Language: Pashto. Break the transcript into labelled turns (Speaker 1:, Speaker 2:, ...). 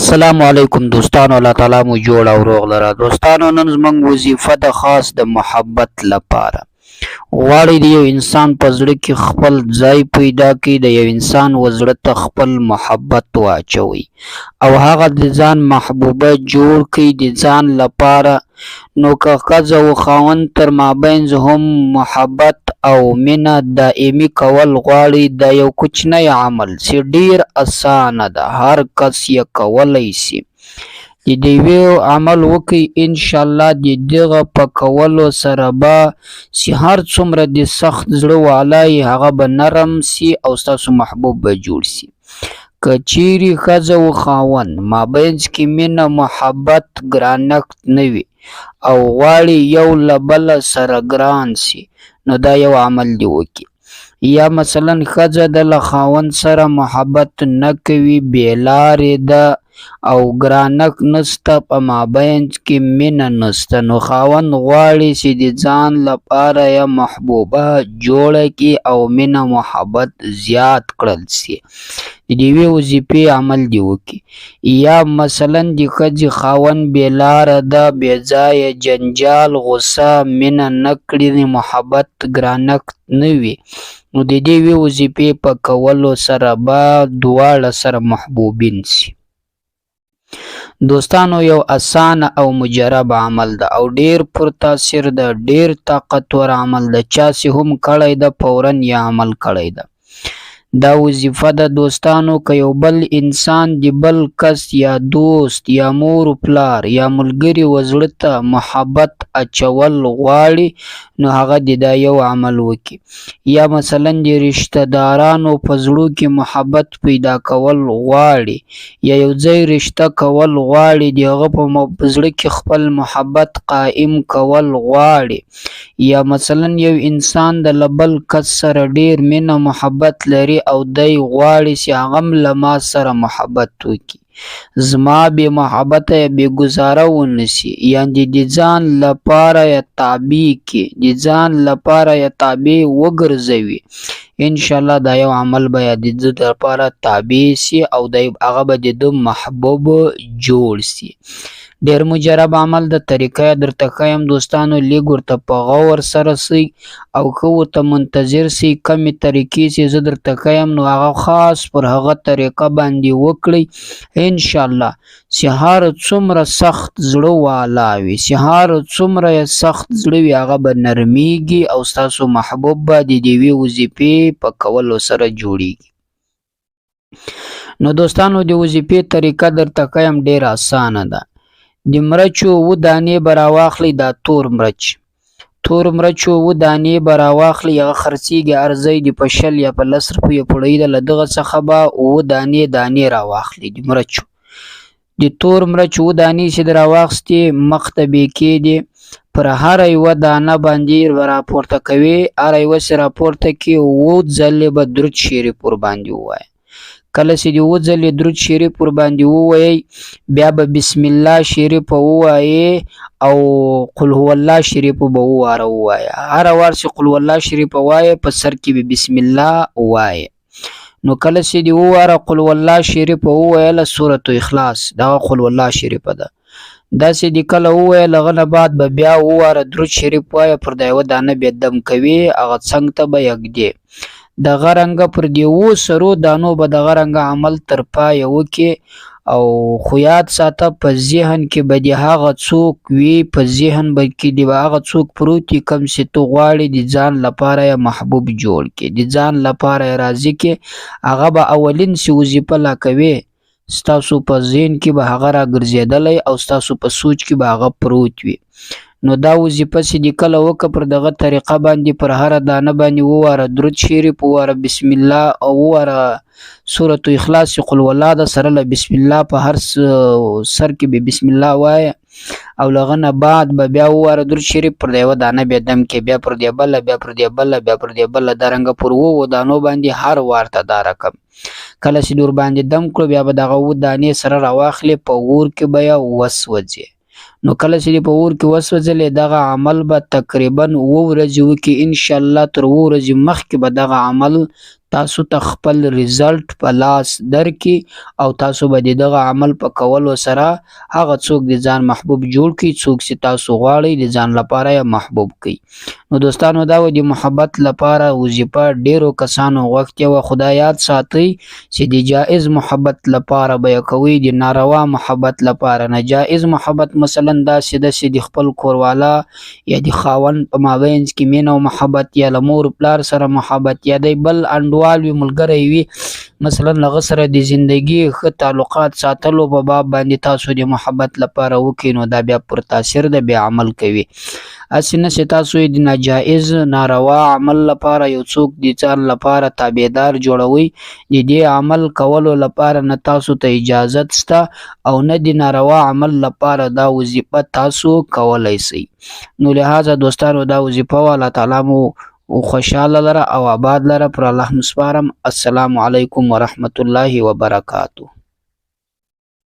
Speaker 1: السلام علیکم دوستانو، الله تعالی مو جوړ او روغ لره. دوستانو نن زموږ وظیفه د خاص د محبت لپاره غواړئ د یو انسان په زړه کې خپل ځای پیدا کړئ، د یو انسان زړه ته خپل محبت واچوئ او هغه د ځان محبوبه جوړ کړئ د ځان لپاره. نو که ښځه و خاوند تر مابینځ هم محبت او مینه دائمي کول غواړي، دا یو کوچنی عمل چې ډیر اسانه ده، هر کس یې کولی شي. د دې یو عمل وکړئ، انشاءالله د دغه په کولو سره به چې هر څومره د سخت زړه والی هغه به نرم سي او ستاسو محبوب به جوړ سي. که چیرې ښځه و خاوند مابینځ کې مینه محبت ګرانښت نه وي او غواړي یو له بله سره ګران سي، نو دا یو عمل دې وکړي. یا مثلا ښځه د له خاوند سره محبت نه کوي، بې لارې ده او ګرانښت نسته، په مابینځ کې مینه نسته، نو خاوند غواړي چې د ځان لپاره یې محبوبه جوړه کړي او مینه محبت زیات کړل سي. د یوې وظیفې عمل دې وکړي. یا مثلا د ښځې خاوند بې لاره ده، بې ځایه جنجال غوسه مینه نه کړي، محبت ګرانښت نه وي، نو د دې یوې وظیفې په کولو سره به دواړه سره محبوبین سي. دوستانو یو اسانه او مجرب عمل ده او ډیر پر تاثیر ده، ډیر طاقتور عمل ده، چا چې هم کړی ده فورا یې عمل کړی ده. دا وظیفه ده دوستانو، که یو بل انسان د بل کس یا دوست یا مور و پلار یا ملګري و زړه ته محبت اچول غواړي، نو هغه د دا یو عمل وکړي. یا مثلا د رشته دارانو په زړه کې محبت پیدا کول غواړي، یا یو ځای رشته کول غواړي، د هغه په زړه کې خپل محبت قائم کول غواړي. یا مثلا یو انسان د بل کس سره ډیر مینه محبت لري او دی غواړي چې هغه له ما سره محبت وکړي، زما بې محبته یې بې ګزاره ونسي، یعنې د ځان لپاره یې تابع کړي، د ځان لپاره یې تابع وګرځوي. انشاءالله دا یو عمل به د ده لپاره تابع سي او هغه به د ده محبوب جوړ سي. ډیر مجرب عمل د طریقه درته ښیم دوستانو، لږ ورته په غور سره سئ او ښه ورته منتظر سئ. کمې طریقې چې زه درته ښیم نو هغه خاص پر هغه طریقه باندې وکړئ، انشاءالله چې هر څومره سخت زړه والا وي، چې هر څومره یې سخت زړه وي، هغه به نرمیږي او ستاسو محبوب به د یوې وظیفې په کولو سره جوړیږي. نو دوستانو د وظیفې طریقه درته ښیم ډیره اسانه ده. د مرچو 7 دانې به راواخلئ، دا تور مرچ، تور مرچو 7 دانې به راواخلئ، هغه خرڅېږي هر ځای د په 20 یا په 10 روپیو پړۍ ده، له دغه څخه به 7 دانې راواخلئ د مرچو. د تور مرچ 7 دانې چې د راواخیستې مخ ته بې کېدې، پر هره یوه دانه باندې راپورته کوې، هره یوه چې راپورته کړې 7 ځلې به درود شریف ورباندې ووایه. کله چې د 7 ځلې درود شریف ورباندې ووایئ، بیا به بسم الله شریف ووایې او قل هو الله شریف به وواره ووایه. هره وار چې قل هو الله شریف ووایې، په سر کې به بسم الله ووایې. نو کله چې د وواره قل هو الله شریف وویله، سورة اخلاص دغه قل هو الله شریفه ده، داسې د کله وویل هغه نه بعد به بیا وواره درود شریف وایه، پر دا یوه دانه بیا دم کوي، هغه څنګ ته به یږدې. دغه رنګه پر دې 7 سرو دانو به دغه رنګه عمل تر پایه وکړي. او خو یاد ساته په ذهن کې به د هغه څوک وي، په ذهن به کې د هغه څوک پروت وي کوم چې ته غواړې د ځان لپاره یې محبوب جوړ کړې، د ځان لپاره یې راضي کړې. هغه به اولین چې وظیفه لا کوې، ستاسو په ذهن کې به هغه راګرځېدلی او ستاسو په سوچ کې به هغه پروت وي. نو دا وظیفه چې د کله وکړه، پر دغه طریقه باندې پر هره دانه باندې وواره درود شریف، وواره بسم الله او وواره سورة اخلاص چې قل هو الله ده، سره له بسم الله په هر سر کې به بسم الله وایه، او له هغه نه بعد به بیا وواره درود شریف، پر د یوه دانه بیا دم کې، بیا پر دې بله، بیا پر دې بله، بیا پر دې بله، دارنګه پر 7 دانو باندې هر وار ته دا رقم. کله چې د ورباندې دم کړو، بیا به دغه 7 دانې سره راواخلې، په اور کې به یې وسوځې. نو کله چې په اور کې وسوځلې، دغه عمل به تقریبا 7 ورځې وکړي، انشاءالله تر 7 ورځې مخکې به دغه عمل تاسو ته خپل ریزلټ په لاس درکړي او تاسو به د دغه عمل په کولو سره هغه څوک د ځان محبوب جوړ کړي څوک چې تاسو غواړئ د ځان لپاره یې محبوب کړي. نو دوستانو دا و د محبت لپاره وظیفه ډیرو کسانو غوښتې وه، خو دا یاد ساتئ چې د جایز محبت لپاره به یې کوئ، د ناروا محبت لپاره نه. جایز محبت مثلا داسې ده چې د خپل کوروالا یا د خاوند په مابینځ کې مینه او محبت یا له مور پلار سره محبت یا دی بل انډوال وي ملګری وي مثلا هغه سره د زندګي ښه تعلقات ساتلو په باب باندې تاسو د محبت لپاره وکړئ نو دا بیا پر تاثیر ده بیا عمل کوي. هسې نه چې تاسو د ناجایز ناروا عمل لپاره یو څوک د ځان لپاره تابعدار جوړوئ، د دې عمل کولو لپاره نه تاسو ته اجازت شته او نه د ناروا عمل لپاره دا وظیفه تاسو کولی شئ. نو لہذا دوستانو دا وظیفه و الله تعالی مو خوشحاله لره او آباد لره، پر الله مسپارم. السلام علیکم ورحمت الله وبرکاته.